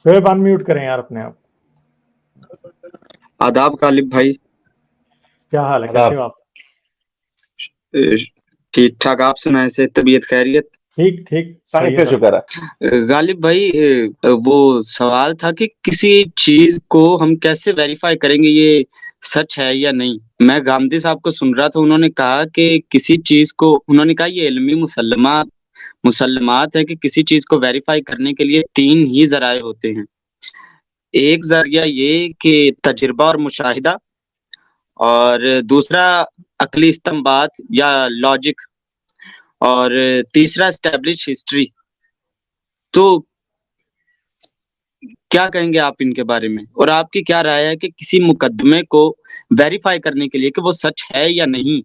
Shoaib unmute करें यार अपने आप। आदाब गालिब भाई। क्या हाल है, कैसे आदाब। हो आप? ठीक ठाक, आप सुनाएं से तबीयत खैरियत? ठीक ठीक, साइंस बढ़िया पे सब। शुक्र है। गालिब भाई, वो सवाल था कि किसी चीज को हम कैसे वेरीफाई करेंगे ये सच है या नहीं। मैं गांधी साहब को सुन रहा था, उन्होंने कहा कि किसी चीज को, उन्होंने कहा ये इल्मी मुसल्लमात है कि किसी चीज को वेरीफाई करने के लिए तीन ही जराए होते हैं। एक जरिया ये कि तजुर्बा और मुशाहिदा, और दूसरा अकली इस्तेंबात या लॉजिक, और तीसरा एस्टेब्लिश हिस्ट्री। तो क्या कहेंगे आप इनके बारे में, और आपकी क्या राय है कि किसी मुकदमे को वेरीफाई करने के लिए कि वो सच है या नहीं,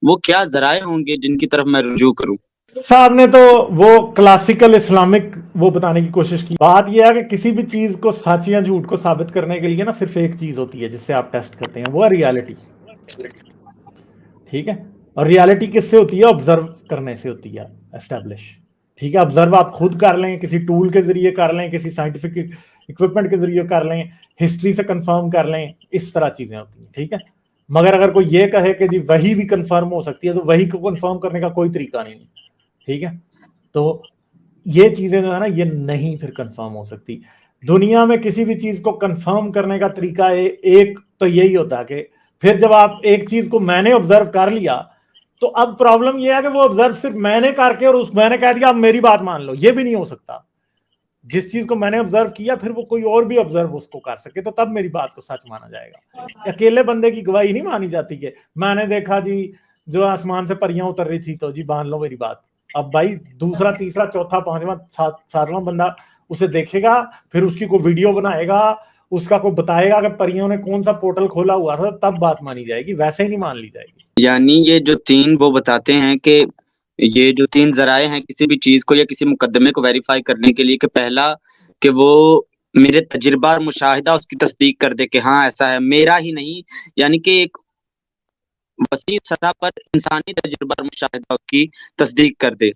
वो क्या जराए होंगे जिनकी तरफ मैं रुजू करूं? साहब ने तो वो क्लासिकल इस्लामिक वो बताने की कोशिश की। बात यह है कि किसी भी चीज को सच या झूठ को साबित करने के लिए ना सिर्फ एक चीज होती है जिससे आप टेस्ट करते हैं, वो है रियलिटी। ठीक है, और रियलिटी किससे होती है? ऑब्जर्व करने से होती है, एस्टेब्लिश। ठीक है, ऑब्जर्व आप खुद कर लें, किसी टूल के जरिए कर लें, किसी साइंटिफिक इक्विपमेंट के जरिए कर लें, हिस्ट्री से कंफर्म कर लें, इस तरह चीजें होती हैं। ठीक है, मगर अगर कोई ये कहे कि जी वही भी कंफर्म हो सकती है, तो वही को कंफर्म करने का कोई तरीका नहीं है। ठीक है, तो ये चीजें जो है ना, ये नहीं फिर कंफर्म हो सकती। दुनिया में किसी भी चीज को कंफर्म करने का तरीका एक तो यही होता है कि फिर जब आप एक चीज को मैंने ऑब्जर्व कर लिया, तो अब प्रॉब्लम यह है कि वो ऑब्जर्व सिर्फ मैंने करके और उस मैंने कह दिया अब मेरी बात मान लो, ये भी नहीं हो सकता। जिस चीज को मैंने ऑब्जर्व किया फिर वो कोई और भी ऑब्जर्व उसको कर सके, तो तब मेरी बात को सच माना जाएगा। अकेले बंदे की गवाही नहीं मानी जाती कि मैंने देखा जी जो आसमान से परियां उतर रही थी, तो जी मान लो मेरी बात। अब भाई दूसरा तीसरा चौथा पांचवा सातवां बंदा उसे देखेगा, फिर उसकी कोई वीडियो बनाएगा, उसका कोई बताएगा कि परियों ने कौन सा पोर्टल खोला हुआ था, तब बात मानी जाएगी, वैसे ही नहीं मान ली जाएगी। यानी ये जो तीन वो बताते हैं कि ये जो तीन जराए हैं किसी भी चीज को या किसी मुकदमे को वेरीफाई करने के लिए, कि पहला कि वो मेरे तजुर्बा और मुशाहिदा उसकी तस्दीक कर दे कि हाँ ऐसा है, मेरा ही नहीं, यानी कि एक वसी सतह पर इंसानी तजुर्बा और मुशाहिदा की तस्दीक कर दे।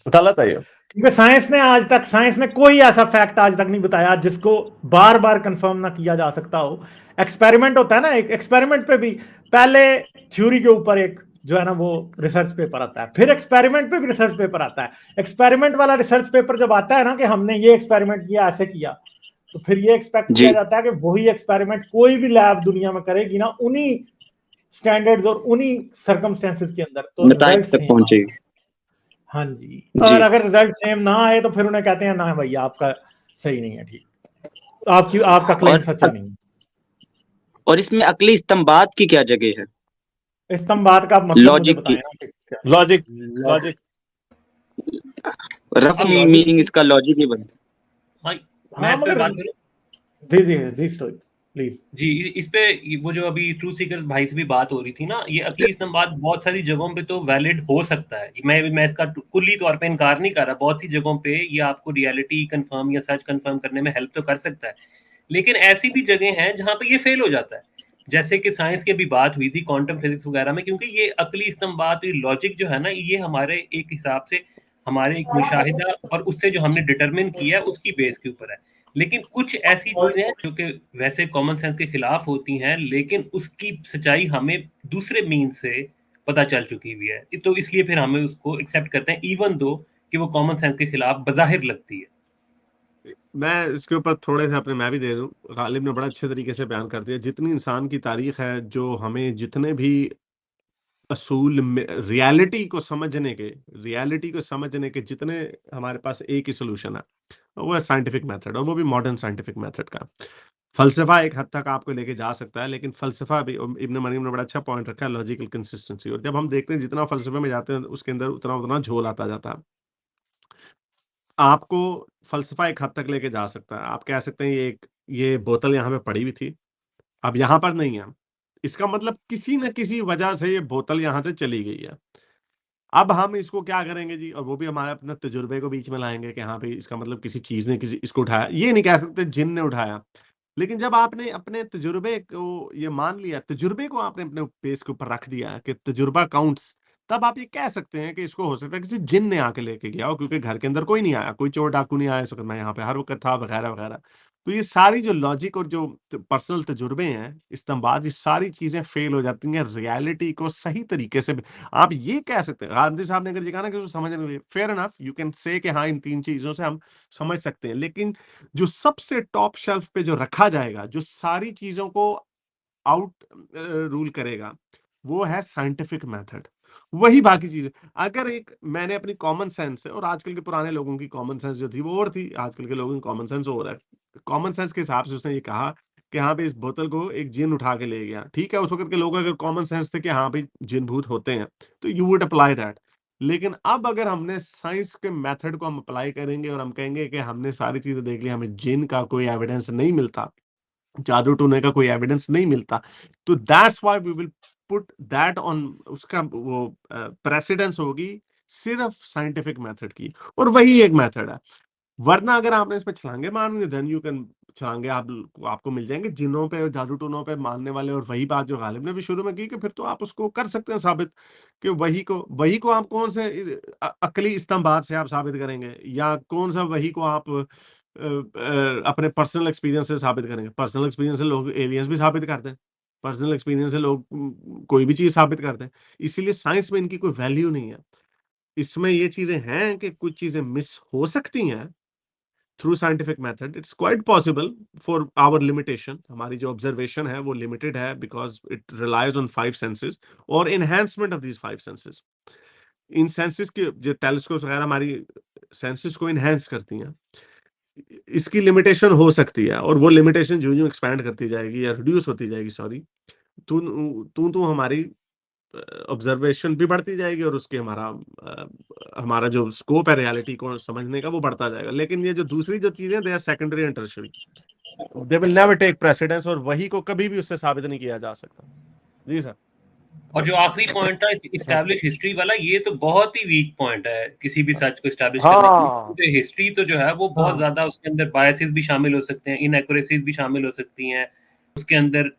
गलत है ये। क्योंकि साइंस ने कोई ऐसा फैक्ट आज तक नहीं बताया जिसको बार बार कंफर्म ना किया जा सकता हो। एक्सपेरिमेंट होता है ना, एक एक्सपेरिमेंट पे भी पहले थ्योरी के ऊपर एक जो है ना वो रिसर्च पेपर आता है, फिर एक्सपेरिमेंट पे भी रिसर्च पेपर आता है। एक्सपेरिमेंट वाला रिसर्च पेपर जब आता है ना कि हमने ये एक्सपेरिमेंट किया, ऐसे किया, तो फिर ये एक्सपेक्ट किया जी जाता है कि वही एक्सपेरिमेंट कोई भी लैब दुनिया में करेगी ना उन्हीं स्टैंडर्ड्स और उन्हीं सर्कमस्टेंसेस के अंदर, तो नताइज रिजल्ट तक सेम आते पहुंचेगी। हैं। हाँ जी, जी। और अगर रिजल्ट सेम ना आए तो फिर उन्हें कहते हैं ना भैया आपका सही नहीं है, ठीक, आपका क्लेम और सच्चा नहीं है। और इसमें अकली इस्तेंबात की क्या जगह है? इस्तेमाल का मतलब मुझे लॉजिक बताएं की, ना कि क्या लॉजिक। लॉजिक। लॉजिक। रफ अब लॉजिक मीनिंग इसका लॉजिक ही बनता हाँ, मैं हाँ इस पे मगर बात करूं। जी जी जी स्टोरी प्लीज। जी, इस पे वो जो अभी ट्रू सीकर्स भाई से भी बात हो रही थी ना, ये अकली इस्तेमाल बहुत सारी जगहों पे तो वैलिड हो सकता है। मैं इसका कुल्ली तौर पे इनकार नहीं कर रहा। बहुत सी जगहों पे ये आपको रियलिटी कंफर्म या सच कंफर्म करने में हेल्प तो कर सकता है, लेकिन ऐसी भी जगह हैं जहाँ पे ये फेल हो जाता है। जैसे कि साइंस की भी बात हुई थी, क्वांटम फिजिक्स वगैरह में, क्योंकि ये अकली इस्तेमाल, ये लॉजिक जो है ना, ये हमारे एक हिसाब से हमारे एक मुशाहिदा और उससे जो हमने डिटरमिन किया है उसकी बेस के ऊपर है। लेकिन कुछ ऐसी चीजें हैं जो कि वैसे कॉमन सेंस के खिलाफ होती हैं, लेकिन उसकी सच्चाई हमें दूसरे मीन से पता चल चुकी हुई है, तो इसलिए फिर हमें उसको एक्सेप्ट करते हैं, इवन दो कि वो कॉमन सेंस के खिलाफ बजाहिर लगती है। मैं इसके ऊपर थोड़े से अपने मैं भी दे दूं। गालिब ने बड़ा अच्छे तरीके से बयान कर दिया। जितनी इंसान की तारीख है, जो हमें जितने भी असूल में रियलिटी को समझने के जितने हमारे पास एक ही सोल्यूशन है, वो है साइंटिफिक मेथड, और वो भी मॉडर्न साइंटिफिक मेथड का। फलसफा एक हद तक आपको लेके जा सकता है, लेकिन फलसफा भी, इब्न मरियम ने बड़ा अच्छा पॉइंट रखा है, लॉजिकल कंसिस्टेंसी। और जब हम देखते हैं जितना फलसफे में जाते हैं उसके अंदर उतना उतना झोल आता जाता है। आपको फलसफा एक हद तक लेके जा सकता है। आप कह सकते हैं ये बोतल यहाँ पे पड़ी हुई थी, अब यहाँ पर नहीं है, इसका मतलब किसी न किसी वजह से ये बोतल यहाँ से चली गई है। अब हम इसको क्या करेंगे जी, और वो भी हमारे अपने तजुर्बे को बीच में लाएंगे कि हाँ भाई इसका मतलब किसी चीज ने किसी इसको उठाया। ये नहीं कह सकते जिन ने उठाया, लेकिन जब आपने अपने तजुर्बे को ये मान लिया, तजुर्बे को आपने अपने पेस के ऊपर रख दिया कि तजुर्बा काउंट्स, तब आप ये कह सकते हैं कि इसको हो सकता है किसी जिन ने आके लेके गया हो, क्योंकि घर के अंदर कोई नहीं आया, कोई चोर डाकू नहीं आया इस वक्त, मैं यहाँ पे हर वक्त था वगैरह वगैरह। तो ये सारी जो लॉजिक और जो पर्सनल तजुर्बे हैं इस्तेमाल, ये सारी चीजें फेल हो जाती हैं रियलिटी को सही तरीके से। आप ये कह सकते हैं, गांधी साहब ने अगर ये कहा ना कि उसको समझने के लिए, fair enough, you can say कि हाँ इन 3 चीजों से हम समझ सकते हैं, लेकिन जो सबसे टॉप शेल्फ पे जो रखा जाएगा, जो सारी चीजों को आउट रूल करेगा, वो है साइंटिफिक मेथड। वही बाकी चीजें, अगर एक मैंने अपनी कॉमन सेंस से, और आजकल के पुराने लोगों की कॉमन सेंस जो थी वो और थी, आजकल के लोगों की कॉमन सेंस और है। कॉमन सेंस के हिसाब से उसने ये कहा कि हाँ भाई इस बोतल को एक जिन उठा के ले गया, ठीक है, उस वक्त के लोग अगर कॉमन सेंस थे कि हाँ भाई जिन भूत होते हैं, तो यू वुड अप्लाई दैट। लेकिन अब अगर हमने साइंस के मेथड को हम अप्लाई करेंगे और हम कहेंगे कि हमने सारी चीजें देख ली, हमें जिन का कोई एविडेंस नहीं मिलता, जादू टूने का कोई एविडेंस नहीं मिलता, तो that's why we will put that on, उसका वो प्रेसिडेंस होगी सिर्फ साइंटिफिक मेथड की, और वही एक मेथड है। वरना अगर आपने इस पे छलांगे मारनी, देन यू कैन छलांगे आपको मिल जाएंगे जिनों पे और जादू टूनों पे मानने वाले। और वही बात जो गालिब ने भी शुरू में की कि फिर तो आप उसको कर सकते हैं साबित, कि वही को आप कौन से अकली इस्तेमाल से आप साबित करेंगे, या कौन सा वही को आप अपने पर्सनल एक्सपीरियंस से साबित करेंगे। पर्सनल एक्सपीरियंस से लोग एलियंस भी साबित करते हैं, पर्सनल एक्सपीरियंस से लोग कोई भी चीज साबित करते हैं। इसीलिए साइंस में इनकी कोई वैल्यू नहीं है। इसमें ये चीजें हैं कि कुछ चीजें मिस हो सकती हैं through scientific method, it's quite possible for our limitation, हमारी जो ऑब्जर्वेशन है वो लिमिटेड है, because it relies on 5 senses और एनहांसमेंट ऑफ दीज 5 सेंसेस। इन सेंसेस के जो टेलीस्कोप्स वगैरह हमारी सेंसेस को इनहेंस करती हैं, इसकी लिमिटेशन हो सकती है, और वो लिमिटेशन जो जो एक्सपैंड करती जाएगी या रिड्यूस होती जाएगी, सॉरी, तो हमारी ऑब्जर्वेशन भी बढ़ती जाएगी, और उसके हमारा जो स्कोप है रियलिटी को समझने का वो बढ़ता जाएगा। लेकिन ये जो दूसरी जो चीजें, they are secondary and tertiary, they will never take precedence, और वही को कभी भी उससे साबित नहीं किया जा सकता। जी सर। और जो आखिरी पॉइंट था इस्टेब्लिश हिस्ट्री वाला, ये तो बहुत ही वीक पॉइंट है किसी भी सच को इस्टेब्लिश करने के लिए। हिस्ट्री तो जो है वो बहुत ज्यादा, उसके अंदर बायसेस भी शामिल हो सकते हैं, इनएक्यूरेसीज भी शामिल हो सकती हैं, उसके अंदर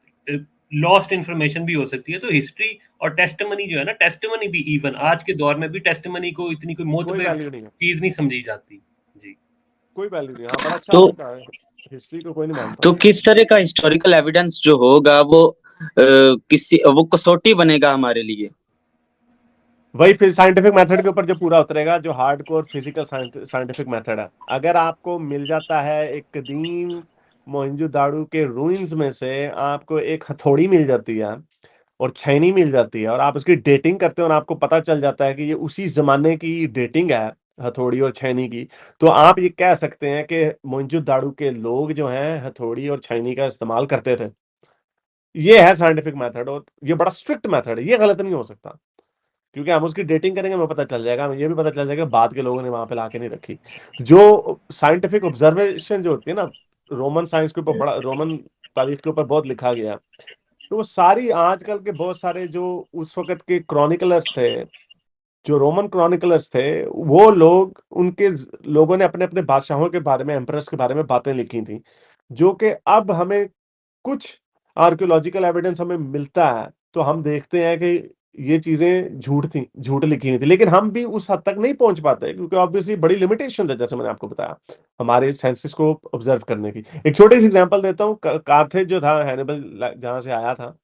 लॉस्ट इंफॉर्मेशन भी हो सकती है। तो हिस्ट्री और टेस्टिमनी जो है ना, टेस्टिमनी भी इवन आज के दौर में भी टेस्टिमनी को इतनी कोई मोतबर चीज नहीं समझी जाती। जी, कोई वैल्यू नहीं। बड़ा अच्छा होता है, हिस्ट्री को कोई नहीं मानता। तो किस तरह का हिस्टोरिकल एविडेंस जो होगा वो वो कसौटी बनेगा हमारे लिए? वही फिर साइंटिफिक मेथड के ऊपर जो पूरा उतरेगा, जो हार्डकोर फिजिकल साइंटिफिक मेथड है। अगर आपको मिल जाता है एक कदीम मोहनजोदाड़ो के रूइंस में से आपको एक हथौड़ी मिल जाती है और छैनी मिल जाती है, और आप उसकी डेटिंग करते हो और आपको पता चल जाता है कि ये उसी जमाने की डेटिंग है हथौड़ी और छैनी की, तो आप ये कह सकते हैं कि मोहनजोदाड़ो के लोग जो हैं हथौड़ी और छैनी का इस्तेमाल करते थे। ये है साइंटिफिक मेथड, और ये बड़ा स्ट्रिक्ट मेथड है, ये गलत नहीं हो सकता, क्योंकि हम उसकी डेटिंग करेंगे, हमें पता चल जाएगा, हमें ये भी पता चल जाएगा बाद के लोगों ने वहां पे लाके नहीं रखी। जो साइंटिफिक ऑब्जर्वेशन जो होती है ना, रोमन साइंस के ऊपर बड़ा, रोमन तारीख के ऊपर बहुत लिखा गया, तो वो सारी आजकल के बहुत सारे जो उस वक्त के क्रॉनिकलर्स थे, जो रोमन क्रॉनिकलर्स थे, वो लोग, उनके लोगों ने अपने अपने बादशाहों के बारे में, एम्परर्स के बारे में बातें लिखी थी, जो कि अब हमें कुछ आर्कियोलॉजिकल एविडेंस हमें मिलता है, तो हम देखते हैं कि ये चीजें झूठ लिखी हुई थी। लेकिन हम भी उस हद तक नहीं पहुंच पाते, क्योंकि ऑब्वियसली बड़ी लिमिटेशन है, जैसे मैंने आपको बताया, हमारे सेंसेस को ऑब्जर्व करने की। एक छोटी सी एग्जांपल देता हूँ, कार्थेज जो था, हैनिबल जहां से आया था,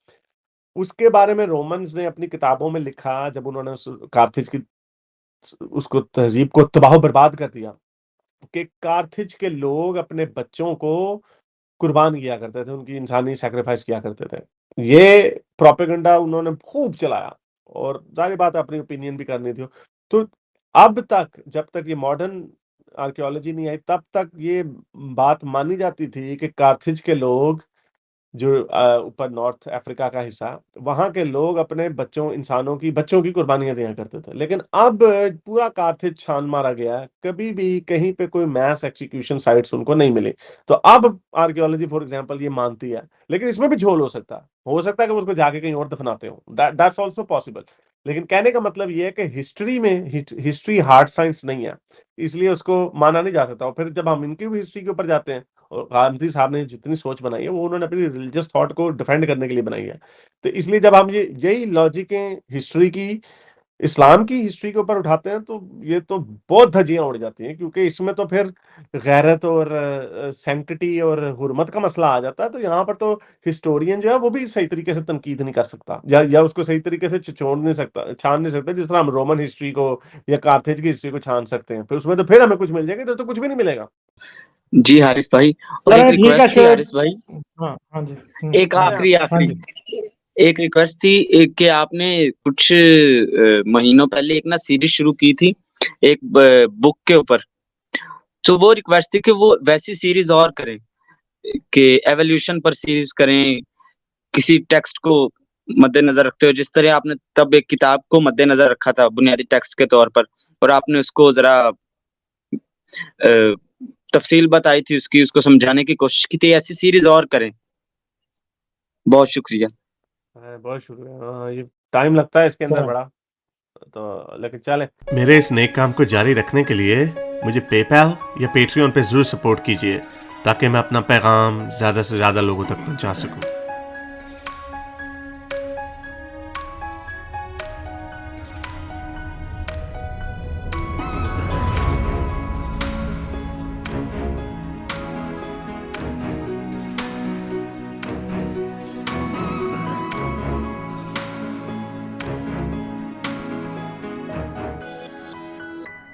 उसके बारे में रोमन्स ने अपनी किताबों में लिखा, जब उन्होंने कार्थेज की उसको तहजीब को तबाह बर्बाद कर दिया, कि कार्थेज के लोग अपने बच्चों को कुर्बान किया करते थे, उनकी इंसानी सैक्रिफाइस किया करते थे। ये प्रोपेगेंडा उन्होंने खूब चलाया, और जाहिर बात है अपनी ओपिनियन भी करनी थी। तो अब तक, जब तक ये मॉडर्न आर्कियोलॉजी नहीं आई, तब तक ये बात मानी जाती थी कि कार्थेज के लोग, जो ऊपर नॉर्थ अफ्रीका का हिस्सा, वहां के लोग अपने बच्चों की कुर्बानियां दिया करते थे। लेकिन अब पूरा कार्थेज छान मारा गया, कभी भी कहीं पे कोई मैस एक्सिक्यूशन साइट्स उनको नहीं मिली। तो अब आर्कियोलॉजी फॉर एग्जांपल ये मानती है, लेकिन इसमें भी झोल हो सकता है कि वो उसको जाके कहीं और दफनाते हो, दैट्स आल्सो पॉसिबल। लेकिन कहने का मतलब ये है कि हिस्ट्री हार्ड साइंस नहीं है, इसलिए उसको माना नहीं जा सकता। और फिर जब हम इनकी भी हिस्ट्री के ऊपर जाते हैं, और गांधी साहब ने जितनी सोच बनाई है, वो उन्होंने अपनी रिलीजियस थॉट को डिफेंड करने के लिए बनाई है। तो इसलिए जब हम यही लॉजिकें हिस्ट्री की इस्लाम की हिस्ट्री के ऊपर उठाते हैं तो ये तो बहुत धज्जियां उड़ जाती हैं, क्योंकि इसमें तो फिर गैरत और सैंक्टिटी और हुर्मत का मसला आ जाता है। तो यहाँ पर तो हिस्टोरियन जो है वो भी सही तरीके से तनकीद नहीं कर सकता, या उसको सही तरीके से छान नहीं सकता, जिस तरह हम रोमन हिस्ट्री को या कार्थेज की हिस्ट्री को छान सकते हैं। फिर उसमें तो फिर हमें कुछ मिल जाएगा, तो कुछ भी नहीं मिलेगा। जी हारिस भाई, और एक चलो ठीक है रिक्वेस्ट थी शोएब। हारिस भाई, हाँ हाँ जी। एक आखिरी हाँ आखिरी जी। एक रिक्वेस्ट थी कि आपने कुछ महीनों पहले एक ना सीरीज शुरू की थी एक बुक के ऊपर, तो वो रिक्वेस्ट थी कि वो वैसी सीरीज और करें, कि एवोल्यूशन पर सीरीज करें, किसी टेक्स्ट को मद्देनजर रखते हुए, जिस तरह आपने तब एक किताब को मद्देनजर रखा था बुनियादी टेक्स्ट के तौर पर, और आपने उसको जरा तफसील बताई थी उसकी, उसको समझाने की कोशिश की थी। ऐसी सीरीज और करें। बहुत शुक्रिया। बहुत शुक्रिया। हाँ, ये टाइम लगता है इसके अंदर चलो। बड़ा, तो लेकिन चले। मेरे इस नेक काम को जारी रखने के लिए मुझे पेपैल या पेट्रियन पे जरूर सपोर्ट कीजिए, ताकि मैं अपना पैगाम ज़्यादा से ज़्यादा लोगों तक पहुंचा सकूं।